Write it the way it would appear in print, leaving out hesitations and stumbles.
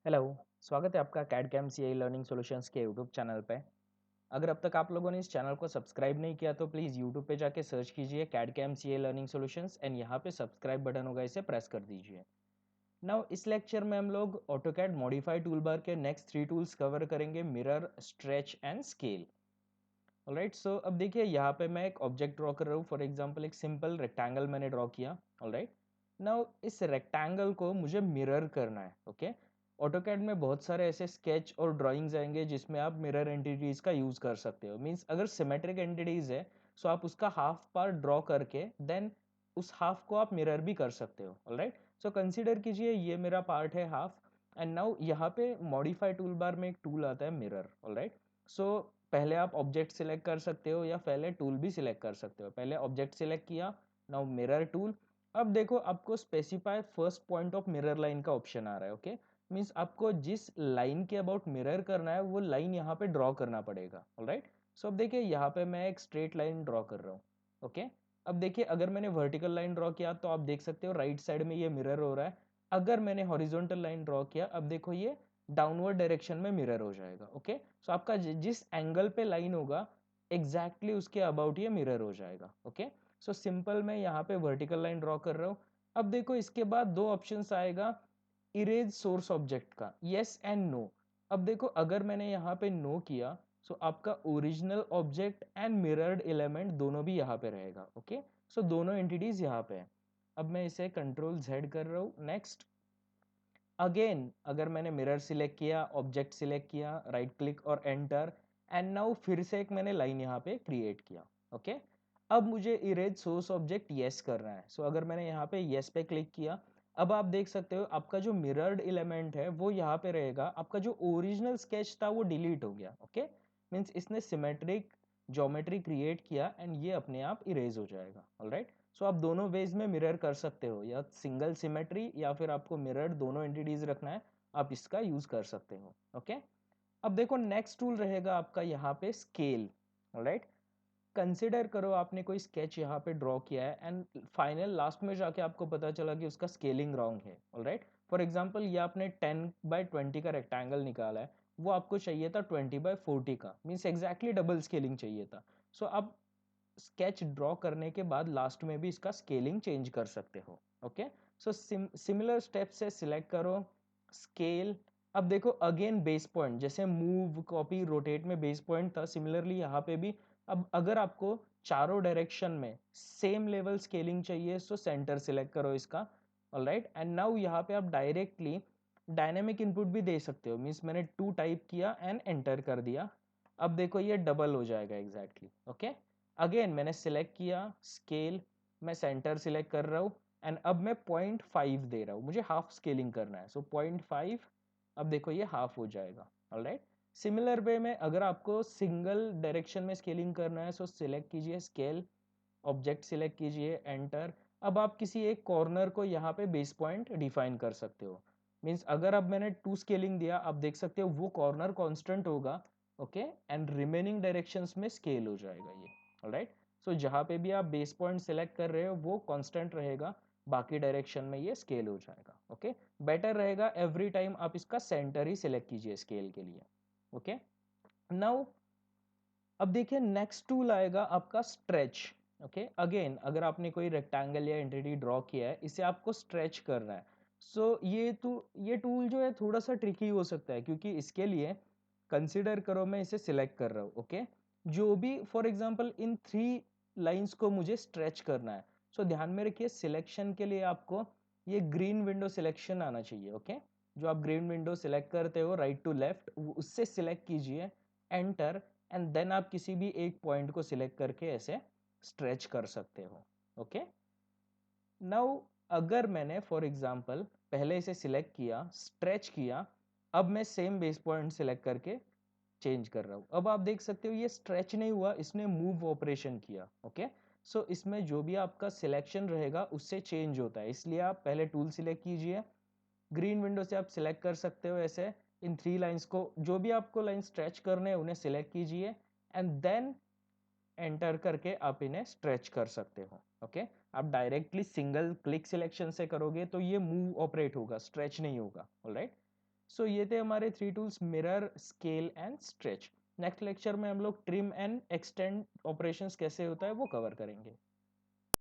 Hello, स्वागत है आपका CAD CAM CI learning solutions के यूट्यूब चैनल पे। अगर अब तक आप लोगों ने इस चैनल को सब्सक्राइब नहीं किया तो प्लीज़ यूट्यूब पे जाके सर्च कीजिए CAD CAM CI learning solutions and यहाँ पे सब्सक्राइब बटन होगा, इसे प्रेस कर दीजिए। नाउ इस लेक्चर में हम लोग ऑटोकैड मॉडिफाई टूलबार के नेक्स्ट 3 टूल्स कवर करेंगे, mirror, stretch and scale. Alright, so अब देखिए यहाँ पे मैं एक ऑब्जेक्ट ड्रॉ कर रहा हूँ। फॉर एग्जाम्पल एक सिंपल रेक्टेंगल मैंने ड्रॉ किया। ऑलराइट, नाउ इस रेक्टेंगल को मुझे मिरर करना है। ओके, ऑटोकैड में बहुत सारे ऐसे स्केच और ड्राइंग्स आएंगे जिसमें आप मिरर एंटिटीज का यूज कर सकते हो। मीन्स अगर सिमेट्रिक एंटिटीज है सो आप उसका हाफ पार्ट ड्रॉ करके देन उस हाफ को आप मिरर भी कर सकते हो। ऑलराइट, सो कंसीडर कीजिए ये मेरा पार्ट है हाफ, एंड नाउ यहाँ पे मॉडिफाई टूल बार में एक टूल आता है मिरर। ऑलराइट, सो पहले आप ऑब्जेक्ट सिलेक्ट कर सकते हो या पहले टूल भी सिलेक्ट कर सकते हो। पहले ऑब्जेक्ट सिलेक्ट किया, नाउ मिरर टूल। अब देखो आपको specify first point of mirror line का ऑप्शन आ रहा है। ओके, मीन्स आपको जिस लाइन के अबाउट मिरर करना है वो लाइन यहाँ पे ड्रॉ करना पड़ेगा। ऑलराइट, सो अब देखिए यहाँ पे मैं एक स्ट्रेट लाइन ड्रॉ कर रहा हूँ। ओके, अब देखिए अगर मैंने वर्टिकल लाइन ड्रॉ किया तो आप देख सकते हो राइट साइड में ये मिरर हो रहा है। अगर मैंने हॉरिजॉन्टल लाइन ड्रॉ किया, अब देखो ये डाउनवर्ड डायरेक्शन में मिरर हो जाएगा। ओके, सो आपका जिस एंगल पे लाइन होगा एग्जैक्टली उसके अबाउट ये मिरर हो जाएगा। ओके, सो सिंपल मैं यहाँ पे वर्टिकल लाइन ड्रॉ कर रहा हूँ। अब देखो इसके बाद दो ऑप्शंस आएगा इरेज सोर्स ऑब्जेक्ट का, यस एंड नो। अब देखो अगर मैंने यहाँ पे नो किया सो आपका original object and mirrored element दोनों भी यहाँ पे रहेगा। ओके, सो दोनों एंटिटीज यहाँ पे है। अब मैं इसे कंट्रोल जेड कर रहा हूँ। नेक्स्ट, अगेन अगर मैंने मिरर सिलेक्ट किया, ऑब्जेक्ट सिलेक्ट किया, राइट क्लिक और एंटर, एंड नाउ फिर से एक मैंने लाइन यहाँ पे क्रिएट किया। ओके, अब मुझे इरेज सोर्स ऑब्जेक्ट यस करना है। सो अगर मैंने यहाँ पे यस पे क्लिक किया, अब आप देख सकते हो आपका जो मिरर्ड एलिमेंट है वो यहाँ पे रहेगा। आपका जो ओरिजिनल स्केच था वो डिलीट हो गया। ओके, मीन्स इसने सिमेट्रिक ज्योमेट्री क्रिएट किया एंड ये अपने आप इरेज हो जाएगा। ऑलराइट, सो आप दोनों वेज में मिरर कर सकते हो, या सिंगल सिमेट्री या फिर आपको मिरर दोनों एंटिटीज रखना है, आप इसका यूज कर सकते हो। ओके, अब देखो नेक्स्ट टूल रहेगा आपका यहाँ पे स्केल। ऑलराइट, कंसिडर करो आपने कोई स्केच यहाँ पे ड्रॉ किया है एंड फाइनल लास्ट में जाके आपको पता चला कि उसका स्केलिंग रॉन्ग है। ऑलराइट, फॉर एग्जांपल ये आपने 10x20 का रेक्टेंगल निकाला है, वो आपको चाहिए था 20x40 का, मीन्स एग्जैक्टली डबल स्केलिंग चाहिए था। सो अब स्केच ड्रॉ करने के बाद लास्ट में भी इसका स्केलिंग चेंज कर सकते हो। ओके, सो सिमिलर स्टेप से सिलेक्ट करो स्केल। अब देखो अगेन बेस पॉइंट, जैसे मूव, कॉपी, रोटेट में बेस पॉइंट था, सिमिलरली यहाँ पे भी अब अगर आपको चारों डायरेक्शन में सेम लेवल स्केलिंग चाहिए सो सेंटर सिलेक्ट करो इसका। ऑलराइट, एंड नाउ यहाँ पे आप डायरेक्टली डायनेमिक इनपुट भी दे सकते हो। मीन्स मैंने 2 टाइप किया एंड एंटर कर दिया। अब देखो ये डबल हो जाएगा एग्जैक्टली। ओके, अगेन मैंने सिलेक्ट किया स्केल, मैं सेंटर सिलेक्ट कर रहा हूँ एंड अब मैं 0.5 दे रहा हूँ, मुझे हाफ स्केलिंग करना है। सो 0.5, अब देखो ये हाफ हो जाएगा। ऑलराइट, सिमिलर वे में अगर आपको सिंगल डायरेक्शन में स्केलिंग करना है सो सिलेक्ट कीजिए स्केल, ऑब्जेक्ट सिलेक्ट कीजिए, एंटर। अब आप किसी एक कॉर्नर को यहाँ पे बेस पॉइंट डिफाइन कर सकते हो। मीन्स अगर अब मैंने 2 स्केलिंग दिया, आप देख सकते हो वो कॉर्नर कांस्टेंट होगा। ओके, एंड रिमेनिंग डायरेक्शंस में स्केल हो जाएगा ये। ऑलराइट, सो जहाँ पे भी आप बेस पॉइंट सिलेक्ट कर रहे हो वो कांस्टेंट रहेगा, बाकी डायरेक्शन में ये स्केल हो जाएगा। ओके, बेटर रहेगा एवरी टाइम आप इसका सेंटर ही सिलेक्ट कीजिए स्केल के लिए। ओके, नाउ अब देखिए नेक्स्ट टूल आएगा आपका स्ट्रेच। ओके, अगेन अगर आपने कोई रेक्टेंगल या एंटिटी ड्रॉ किया है, इसे आपको स्ट्रेच करना है। सो ये टूल जो है थोड़ा सा ट्रिकी हो सकता है, क्योंकि इसके लिए कंसिडर करो मैं इसे सिलेक्ट कर रहा हूँ। ओके, जो भी फॉर एग्जांपल इन 3 लाइंस को मुझे स्ट्रेच करना है। सो ध्यान में रखिए सिलेक्शन के लिए आपको ये ग्रीन विंडो सिलेक्शन आना चाहिए। ओके, जो आप ग्रीन विंडो सिलेक्ट करते हो राइट टू लेफ्ट, उससे सिलेक्ट कीजिए, एंटर, एंड देन आप किसी भी एक पॉइंट को सिलेक्ट करके ऐसे स्ट्रेच कर सकते हो। ओके, नाउ अगर मैंने फॉर एग्जांपल पहले इसे सिलेक्ट किया, स्ट्रेच किया, अब मैं सेम बेस पॉइंट सिलेक्ट करके चेंज कर रहा हूं, अब आप देख सकते हो ये स्ट्रेच नहीं हुआ, इसने मूव ऑपरेशन किया। ओके, सो इसमें जो भी आपका सिलेक्शन रहेगा उससे चेंज होता है, इसलिए आप पहले टूल सिलेक्ट कीजिए, ग्रीन विंडो से आप सिलेक्ट कर सकते हो ऐसे इन 3 लाइंस को, जो भी आपको लाइन स्ट्रेच करने हैं उन्हें सिलेक्ट कीजिए एंड देन एंटर करके आप इन्हें स्ट्रेच कर सकते हो। ओके, आप डायरेक्टली सिंगल क्लिक सिलेक्शन से करोगे तो ये मूव ऑपरेट होगा, स्ट्रेच नहीं होगा। ऑलराइट, सो ये थे हमारे 3 tools, mirror, scale and stretch. Next lecture में हम लोग ट्रिम एंड एक्सटेंड ऑपरेशंस कैसे होता है वो कवर करेंगे।